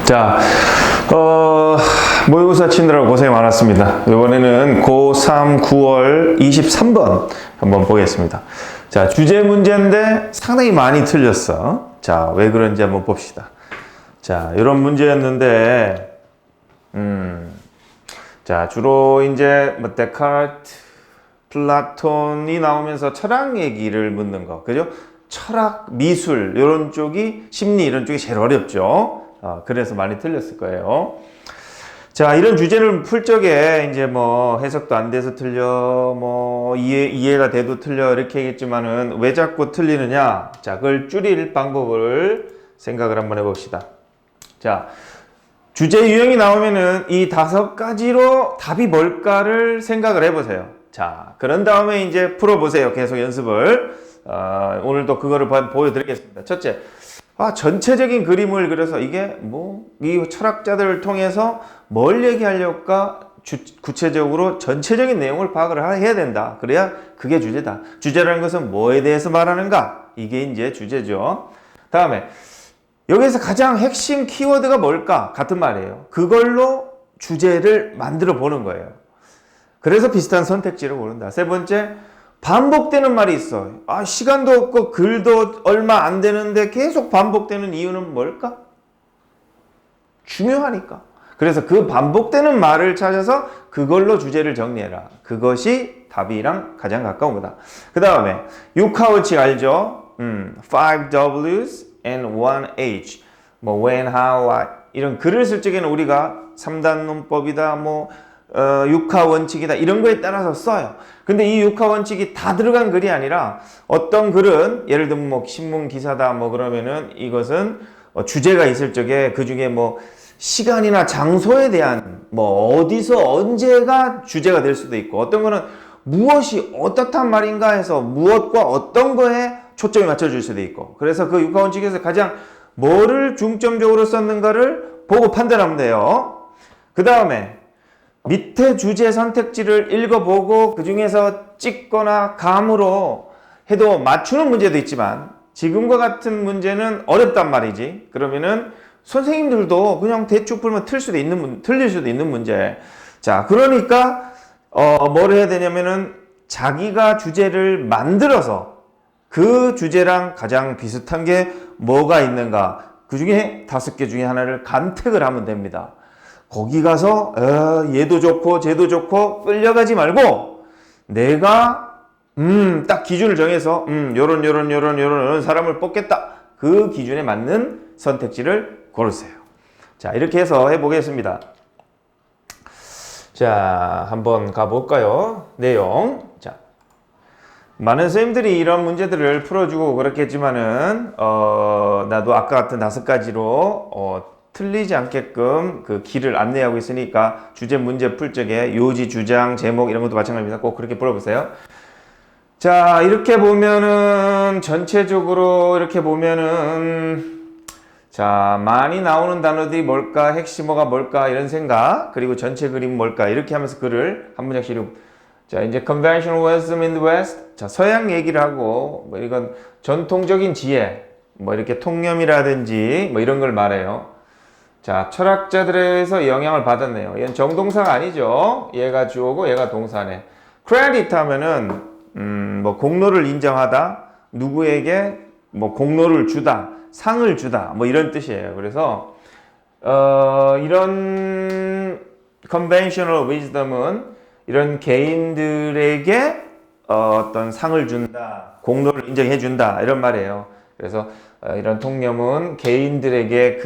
자, 모의고사 치느라고 고생 많았습니다. 이번에는 고3 9월 23번 한번 보겠습니다. 자, 주제 문제인데 상당히 많이 틀렸어. 자, 왜 그런지 한번 봅시다. 자, 이런 문제였는데, 자, 주로 이제 뭐 데카르트, 플라톤이 나오면서 철학 얘기를 묻는 거, 그죠? 철학, 미술 이런 쪽이, 심리 이런 쪽이 제일 어렵죠. 그래서 많이 틀렸을 거예요. 자, 이런 주제를 풀 적에 이제 뭐 해석도 안 돼서 틀려, 뭐 이해가 돼도 틀려 이렇게 얘기했지만은 왜 자꾸 틀리느냐? 자, 그걸 줄일 방법을 생각을 한번 해봅시다. 자, 주제 유형이 나오면은 이 5가지로 답이 뭘까를 생각을 해보세요. 자, 그런 다음에 이제 풀어보세요. 계속 연습을. 오늘도 그거를 보여드리겠습니다. 첫째, 전체적인 그림을 그려서 이게 이 철학자들을 통해서 뭘 얘기하려까 구체적으로 전체적인 내용을 파악을 해야 된다. 그래야 그게 주제다. 주제라는 것은 뭐에 대해서 말하는가? 이게 이제 주제죠. 다음에 여기서 가장 핵심 키워드가 뭘까? 같은 말이에요. 그걸로 주제를 만들어 보는 거예요. 그래서 비슷한 선택지를 고른다. 세 번째, 반복되는 말이 있어. 시간도 없고 글도 얼마 안 되는데 계속 반복되는 이유는 뭘까? 중요하니까. 그래서 그 반복되는 말을 찾아서 그걸로 주제를 정리해라. 그것이 답이랑 가장 가까운 거다. 그 다음에 육하원칙 알죠? 5Ws and 1H. when, how, why. 이런 글을 쓸 적에는 우리가 3단 문법이다, 육하 원칙이다 이런 거에 따라서 써요. 근데 이 육하 원칙이 다 들어간 글이 아니라 어떤 글은 예를 들면 신문 기사다 그러면은 이것은 주제가 있을 적에 그 중에 시간이나 장소에 대한 어디서 언제가 주제가 될 수도 있고, 어떤 거는 무엇이 어떻단 말인가 해서 무엇과 어떤 거에 초점이 맞춰질 수도 있고, 그래서 그 육하 원칙에서 가장 뭐를 중점적으로 썼는가를 보고 판단하면 돼요. 그 다음에 밑에 주제 선택지를 읽어보고 그 중에서 찍거나 감으로 해도 맞추는 문제도 있지만 지금과 같은 문제는 어렵단 말이지. 그러면은 선생님들도 그냥 대충 풀면 틀릴 수도 있는 문제. 자, 그러니까 뭘 해야 되냐면은 자기가 주제를 만들어서 그 주제랑 가장 비슷한 게 뭐가 있는가, 그 중에 5개 중에 하나를 간택을 하면 됩니다. 거기 가서 얘도 좋고 쟤도 좋고 끌려가지 말고 내가 딱 기준을 정해서 요런 사람을 뽑겠다. 그 기준에 맞는 선택지를 고르세요. 자, 이렇게 해서 해보겠습니다. 자, 한번 가볼까요? 내용. 자, 많은 선생님들이 이런 문제들을 풀어주고 그렇겠지만은 나도 아까 같은 5가지로 틀리지 않게끔 그 길을 안내하고 있으니까 주제 문제 풀 적에 요지, 주장, 제목 이런 것도 마찬가지입니다. 꼭 그렇게 풀어보세요. 자, 이렇게 보면은 전체적으로 이렇게 보면은 자, 많이 나오는 단어들이 뭘까, 핵심어가 뭘까 이런 생각, 그리고 전체 그림 뭘까 이렇게 하면서 글을 한 문장씩 자, 이제 conventional wisdom in the West. 자, 서양 얘기를 하고 이건 전통적인 지혜, 이렇게 통념이라든지 이런 걸 말해요. 자, 철학자들에서 영향을 받았네요. 얘는 정동사가 아니죠. 얘가 주어고 얘가 동사네. credit 하면은 공로를 인정하다, 누구에게 공로를 주다, 상을 주다, 이런 뜻이에요. 그래서 이런 conventional wisdom은 이런 개인들에게 어떤 상을 준다, 공로를 인정해 준다 이런 말이에요. 그래서 이런 통념은 개인들에게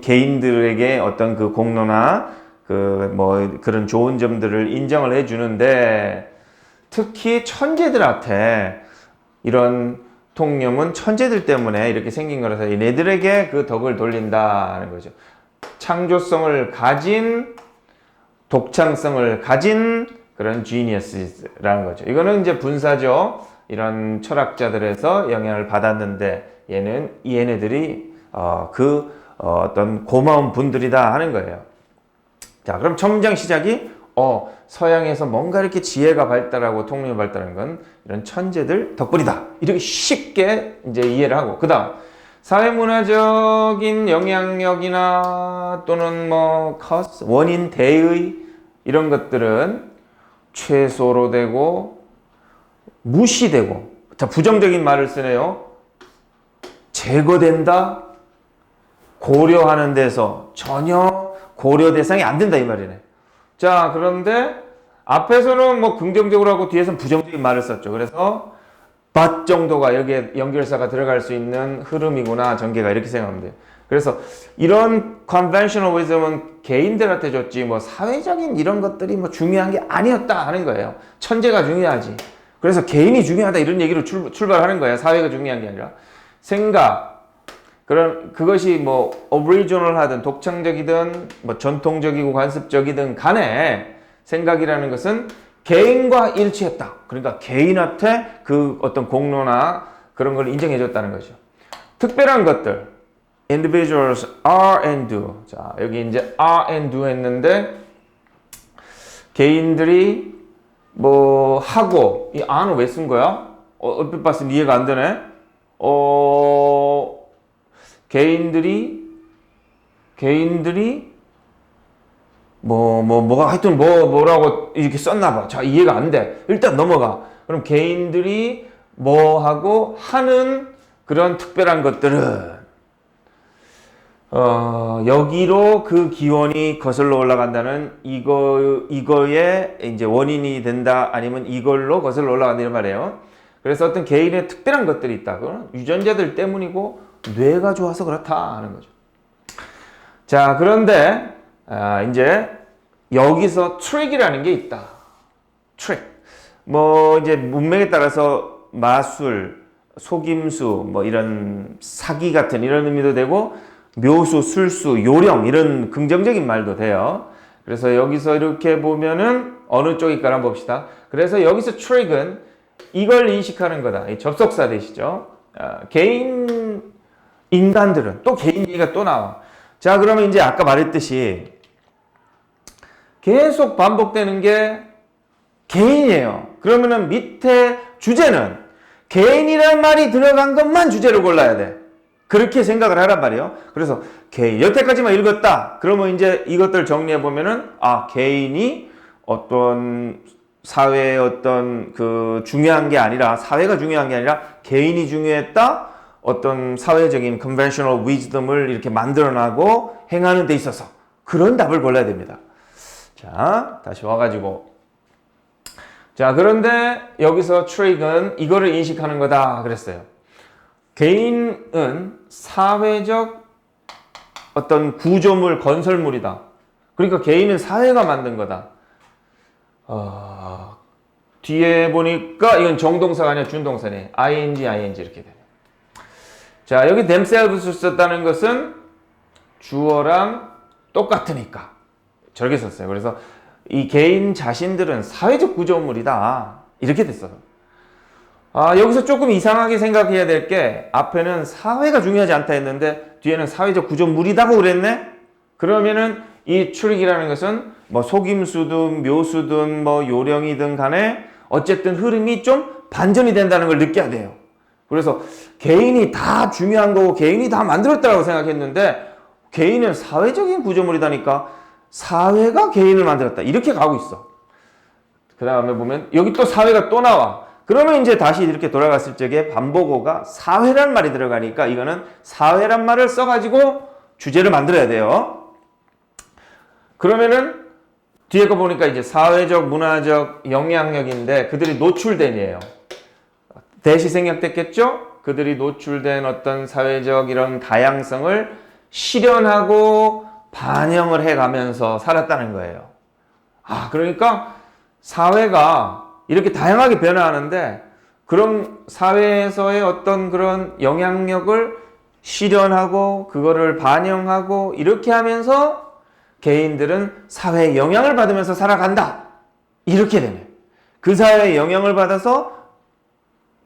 개인들에게 어떤 그 공로나 그런 좋은 점들을 인정을 해 주는데, 특히 천재들한테 이런 통념은 천재들 때문에 이렇게 생긴 거라서 얘네들에게 그 덕을 돌린다는 거죠. 창조성을 가진, 독창성을 가진 그런 genius라는 거죠. 이거는 이제 분사죠. 이런 철학자들에서 영향을 받았는데 얘네들이 어떤 고마운 분들이다 하는 거예요. 자, 그럼 첫 문장 시작이 서양에서 뭔가 이렇게 지혜가 발달하고 통념이 발달한 건 이런 천재들 덕분이다. 이렇게 쉽게 이제 이해를 하고, 그 다음 사회문화적인 영향력이나 또는 뭐 cause, 원인, 대의 이런 것들은 최소로 되고 무시되고, 자 부정적인 말을 쓰네요. 제거된다, 고려하는 데서 전혀 고려 대상이 안 된다 이 말이네. 자 그런데 앞에서는 뭐 긍정적으로 하고 뒤에서는 부정적인 말을 썼죠. 그래서 but 정도가 여기에 연결사가 들어갈 수 있는 흐름이구나, 전개가, 이렇게 생각하면 돼요. 그래서 이런 conventional wisdom은 개인들한테 줬지 뭐 사회적인 이런 것들이 뭐 중요한 게 아니었다 하는 거예요. 천재가 중요하지. 그래서 개인이 중요하다 이런 얘기로 출발하는 거예요. 사회가 중요한 게 아니라. 생각, 그것이 뭐 오리지널하든 독창적이든 뭐 전통적이고 관습적이든 간에 생각이라는 것은 개인과 일치했다. 그러니까 개인한테 그 어떤 공로나 그런 걸 인정해줬다는 거죠. 특별한 것들, individuals are and do. 자, 여기 이제 are and do 했는데 개인들이 뭐 하고, 이 are는 왜 쓴 거야? 얼핏 봤으면 이해가 안 되네. 개인들이 뭐가 하여튼 뭐라고 이렇게 썼나 봐. 자, 이해가 안 돼. 일단 넘어가. 그럼 개인들이 뭐 하고 하는 그런 특별한 것들은 여기로 그 기원이 거슬러 올라간다는 이거의 이제 원인이 된다, 아니면 이걸로 거슬러 올라간다는 말이에요. 그래서 어떤 개인의 특별한 것들이 있다. 그건 유전자들 때문이고 뇌가 좋아서 그렇다 하는 거죠. 자, 그런데 이제 여기서 트릭이라는 게 있다. 트릭. 뭐 이제 문맥에 따라서 마술, 속임수, 뭐 이런 사기 같은 이런 의미도 되고, 묘수, 술수, 요령 이런 긍정적인 말도 돼요. 그래서 여기서 이렇게 보면은 어느 쪽일까 한번 봅시다. 그래서 여기서 트릭은 이걸 인식하는 거다. 이 접속사 되시죠. 개인 인간들은 또 개인 얘기가 또 나와. 자, 그러면 이제 아까 말했듯이 계속 반복되는 게 개인이에요. 그러면은 밑에 주제는 개인이라는 말이 들어간 것만 주제를 골라야 돼. 그렇게 생각을 하란 말이에요. 그래서 개인, 여태까지만 읽었다. 그러면 이제 이것들 정리해 보면은 개인이 어떤 사회의 어떤 그 중요한 게 아니라, 사회가 중요한 게 아니라 개인이 중요했다. 어떤 사회적인 conventional wisdom을 이렇게 만들어나고 행하는 데 있어서 그런 답을 골라야 됩니다. 자, 다시 와가지고. 자, 그런데 여기서 트릭은 이거를 인식하는 거다 그랬어요. 개인은 사회적 어떤 구조물, 건설물이다. 그러니까 개인은 사회가 만든 거다. 뒤에 보니까 이건 정동사가 아니라 준동사네. ing 이렇게 되네. 자, 여기 themselves를 썼다는 것은 주어랑 똑같으니까 저렇게 썼어요. 그래서 이 개인 자신들은 사회적 구조물이다. 이렇게 됐어요. 여기서 조금 이상하게 생각해야 될 게, 앞에는 사회가 중요하지 않다 했는데 뒤에는 사회적 구조물이다고 그랬네? 그러면은 이 트릭이라는 것은 뭐 속임수든 묘수든 뭐 요령이든 간에 어쨌든 흐름이 좀 반전이 된다는 걸 느껴야 돼요. 그래서 개인이 다 중요한 거고 개인이 다 만들었다고 생각했는데 개인은 사회적인 구조물이다니까 사회가 개인을 만들었다. 이렇게 가고 있어. 그 다음에 보면 여기 또 사회가 또 나와. 그러면 이제 다시 이렇게 돌아갔을 적에 반복어가 사회란 말이 들어가니까 이거는 사회란 말을 써가지고 주제를 만들어야 돼요. 그러면은 뒤에 거 보니까 이제 사회적, 문화적 영향력인데 그들이 노출된이에요. 대시 생략됐겠죠? 그들이 노출된 어떤 사회적 이런 다양성을 실현하고 반영을 해가면서 살았다는 거예요. 그러니까 사회가 이렇게 다양하게 변화하는데 그런 사회에서의 어떤 그런 영향력을 실현하고 그거를 반영하고 이렇게 하면서 개인들은 사회에 영향을 받으면서 살아간다. 이렇게 되네. 그 사회에 영향을 받아서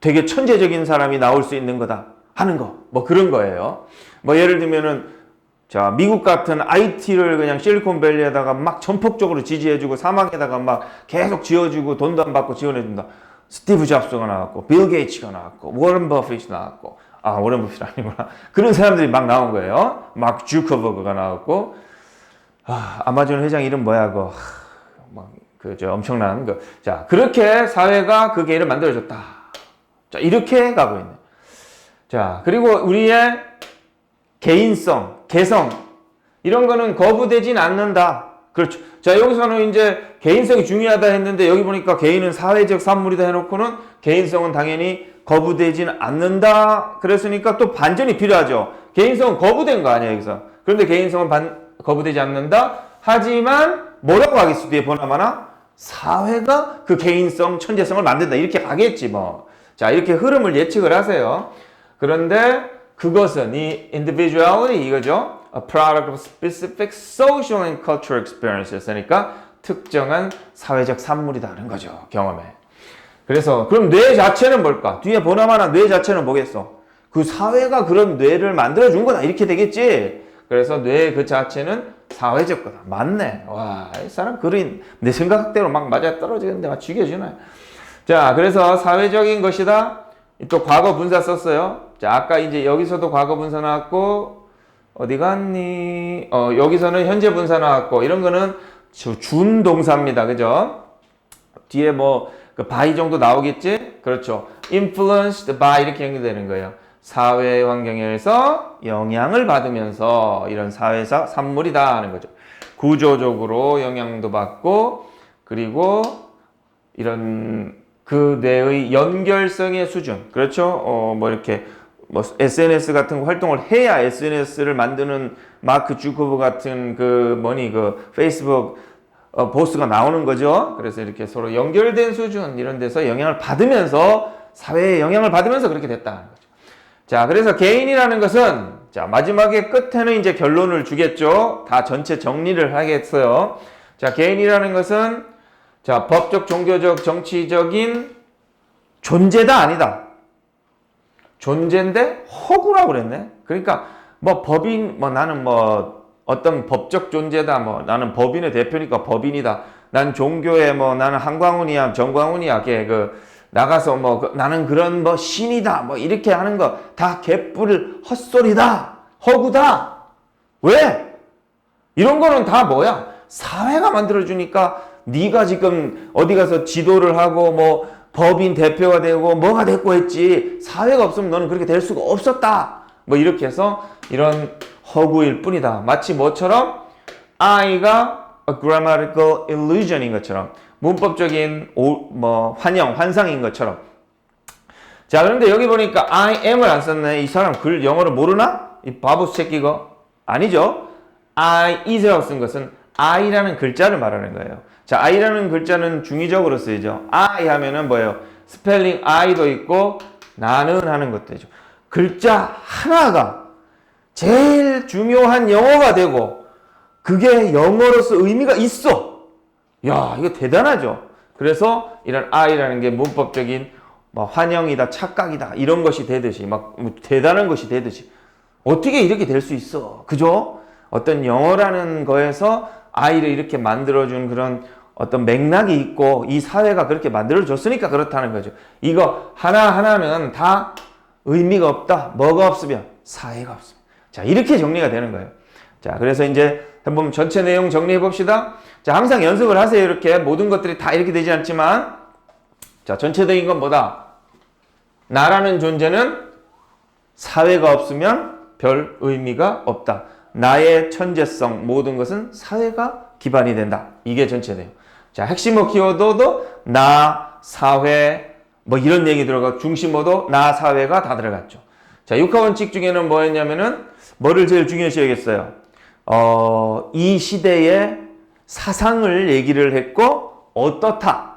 되게 천재적인 사람이 나올 수 있는 거다 하는 거. 뭐 그런 거예요. 뭐 예를 들면은 자, 미국 같은 IT를 그냥 실리콘밸리에다가 막 전폭적으로 지지해주고 사막에다가 막 계속 지어주고 돈도 안 받고 지원해준다. 스티브 잡스가 나왔고, 빌 게이츠가 나왔고, 워런 버핏이 나왔고, 워런 버핏 아니구나. 그런 사람들이 막 나온 거예요. 마크 주커버그가 나왔고, 아마존 회장 이름 뭐야, 엄청난 거. 자, 그렇게 사회가 그 개인을 만들어줬다. 자, 이렇게 가고 있네. 자, 그리고 우리의 개인성, 개성, 이런 거는 거부되진 않는다. 그렇죠. 자, 여기서는 이제 개인성이 중요하다 했는데, 여기 보니까 개인은 사회적 산물이다 해놓고는 개인성은 당연히 거부되진 않는다. 그랬으니까 또 반전이 필요하죠. 개인성은 거부된 거 아니야, 여기서. 그런데 개인성은 거부되지 않는다. 하지만 뭐라고 하겠어, 뒤에 보나마나? 사회가 그 개인성, 천재성을 만든다. 이렇게 가겠지, 뭐. 자, 이렇게 흐름을 예측을 하세요. 그런데 그것은 이 individuality 이거죠. A product of specific social and cultural experiences. 그러니까 특정한 사회적 산물이다는 거죠. 경험에. 그래서 그럼 뇌 자체는 뭘까? 뒤에 보나마나 뇌 자체는 뭐겠어? 그 사회가 그런 뇌를 만들어준 거다. 이렇게 되겠지. 그래서 뇌 그 자체는 사회적 거다. 맞네. 와, 이 사람 그린 내 생각대로 막 맞아 떨어지는데 막 죽여주네. 자, 그래서 사회적인 것이다. 또 과거 분사 썼어요. 자, 아까 이제 여기서도 과거 분사 나왔고, 어디 갔니? 여기서는 현재 분사 나왔고, 이런 거는 준동사입니다. 그죠? 뒤에 그 by 정도 나오겠지? 그렇죠. influenced by 이렇게 연결되는 거예요. 사회 환경에서 영향을 받으면서 이런 사회사 산물이다 하는 거죠. 구조적으로 영향도 받고, 그리고 이런 그 뇌의 연결성의 수준. 그렇죠? 이렇게 SNS 같은 활동을 해야 SNS를 만드는 마크 주커버그 같은 페이스북 보스가 나오는 거죠. 그래서 이렇게 서로 연결된 수준 이런 데서 영향을 받으면서 사회에 영향을 받으면서 그렇게 됐다는 거죠. 자, 그래서 개인이라는 것은 자, 마지막에 끝에는 이제 결론을 주겠죠. 다 전체 정리를 하겠어요. 자, 개인이라는 것은 자, 법적, 종교적, 정치적인 존재다 아니다. 존재인데 허구라고 그랬네. 그러니까 법인 나는 어떤 법적 존재다. 나는 법인의 대표니까 법인이다. 난 종교에 나는 한광훈이야, 정광훈이야. 나가서 나는 그런 신이다. 이렇게 하는 거 다 개뿔 헛소리다. 허구다. 왜? 이런 거는 다 뭐야? 사회가 만들어주니까 네가 지금 어디 가서 지도를 하고 법인 대표가 되고 뭐가 됐고 했지. 사회가 없으면 너는 그렇게 될 수가 없었다. 이렇게 해서 이런 허구일 뿐이다. 마치 뭐처럼 I가 a grammatical illusion인 것처럼 문법적인 환상인 것처럼. 자, 그런데 여기 보니까 I am을 안 썼네. 이 사람 글 영어를 모르나? 이 바보 새끼가. 아니죠. I is라고 쓴 것은 I라는 글자를 말하는 거예요. 자, I라는 글자는 중의적으로 쓰이죠. I 하면은 뭐예요? 스펠링 I도 있고 나는 하는 것도 있죠. 글자 하나가 제일 중요한 영어가 되고 그게 영어로서 의미가 있어. 야, 이거 대단하죠. 그래서 이런 I라는 게 문법적인 환영이다, 착각이다 이런 것이 되듯이 대단한 것이 되듯이 어떻게 이렇게 될 수 있어? 그죠? 어떤 영어라는 거에서 I를 이렇게 만들어준 그런 어떤 맥락이 있고 이 사회가 그렇게 만들어줬으니까 그렇다는 거죠. 이거 하나하나는 다 의미가 없다. 뭐가 없으면 사회가 없으면. 자, 이렇게 정리가 되는 거예요. 자, 그래서 이제 한번 전체 내용 정리해 봅시다. 자, 항상 연습을 하세요. 이렇게 모든 것들이 다 이렇게 되지 않지만 자, 전체적인 건 뭐다? 나라는 존재는 사회가 없으면 별 의미가 없다. 나의 천재성 모든 것은 사회가 기반이 된다. 이게 전체 내용. 자, 핵심 키워드도 나, 사회 이런 얘기 들어가 중심어도 나, 사회가 다 들어갔죠. 자, 6하원칙 중에는 뭐였냐면은 뭐를 제일 중요시 여겼어요? 이 시대의 사상을 얘기를 했고 어떻다.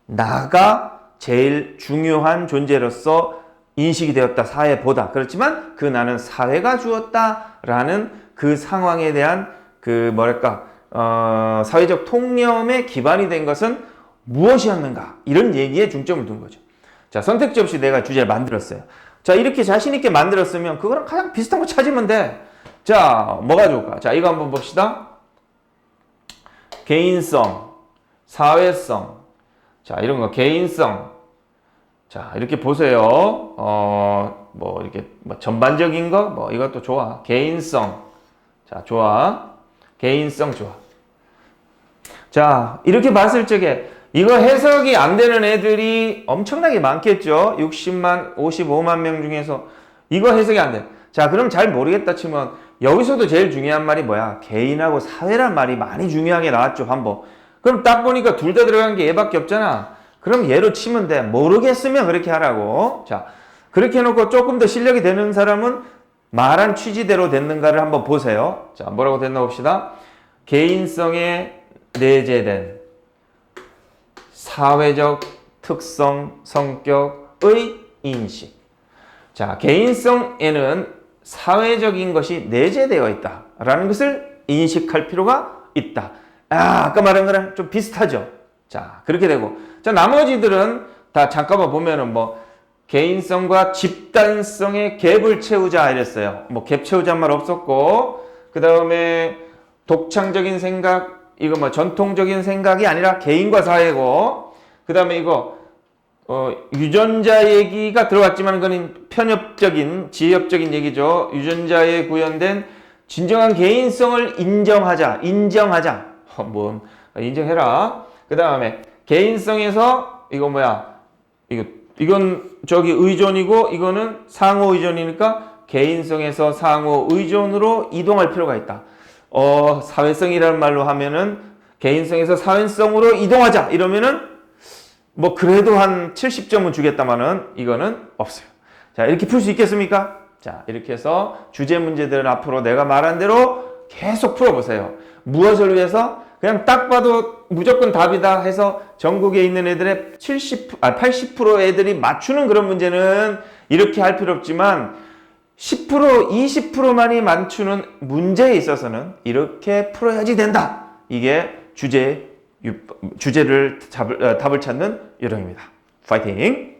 나가 제일 중요한 존재로서 인식이 되었다. 사회보다. 그렇지만 그 나는 사회가 주었다라는 그 상황에 대한 사회적 통념의 기반이 된 것은 무엇이었는가? 이런 얘기에 중점을 둔 거죠. 자, 선택지 없이 내가 주제를 만들었어요. 자, 이렇게 자신있게 만들었으면 그거랑 가장 비슷한 거 찾으면 돼. 자, 뭐가 좋을까? 자, 이거 한번 봅시다. 개인성, 사회성. 자, 이런 거, 개인성. 자, 이렇게 보세요. 뭐 이렇게 뭐 전반적인 거, 뭐 이것도 좋아. 개인성. 자, 좋아. 개인성 좋아. 자, 이렇게 봤을 적에 이거 해석이 안 되는 애들이 엄청나게 많겠죠. 60만, 55만 명 중에서 이거 해석이 안 돼. 자, 그럼 잘 모르겠다 치면 여기서도 제일 중요한 말이 뭐야? 개인하고 사회란 말이 많이 중요하게 나왔죠, 한번. 그럼 딱 보니까 둘 다 들어간 게 얘밖에 없잖아. 그럼 얘로 치면 돼. 모르겠으면 그렇게 하라고. 자, 그렇게 해놓고 조금 더 실력이 되는 사람은 말한 취지대로 됐는가를 한번 보세요. 자, 뭐라고 됐나 봅시다. 개인성에 내재된 사회적 특성, 성격의 인식. 자, 개인성에는 사회적인 것이 내재되어 있다라는 것을 인식할 필요가 있다. 아까 말한 거랑 좀 비슷하죠. 자, 그렇게 되고. 자, 나머지들은 다 잠깐만 보면은 뭐 개인성과 집단성의 갭을 채우자 이랬어요. 뭐 갭 채우자 말 없었고, 그 다음에 독창적인 생각, 이거 뭐 전통적인 생각이 아니라 개인과 사회고, 그 다음에 이거 유전자 얘기가 들어갔지만 그건 편협적인, 지역적인 얘기죠. 유전자에 구현된 진정한 개인성을 인정하자. 뭐 인정해라. 그 다음에 개인성에서 이거 뭐야? 이건 저기 의존이고 이거는 상호 의존이니까 개인성에서 상호 의존으로 이동할 필요가 있다. 사회성이라는 말로 하면은 개인성에서 사회성으로 이동하자 이러면은 뭐 그래도 한 70점은 주겠다마는 이거는 없어요. 자, 이렇게 풀 수 있겠습니까? 자, 이렇게 해서 주제 문제들은 앞으로 내가 말한 대로 계속 풀어보세요. 무엇을 위해서? 그냥 딱 봐도 무조건 답이다 해서 전국에 있는 애들의 80% 애들이 맞추는 그런 문제는 이렇게 할 필요 없지만 10%, 20%만이 맞추는 문제에 있어서는 이렇게 풀어야지 된다. 이게 주제를 답을 찾는 요령입니다. 파이팅!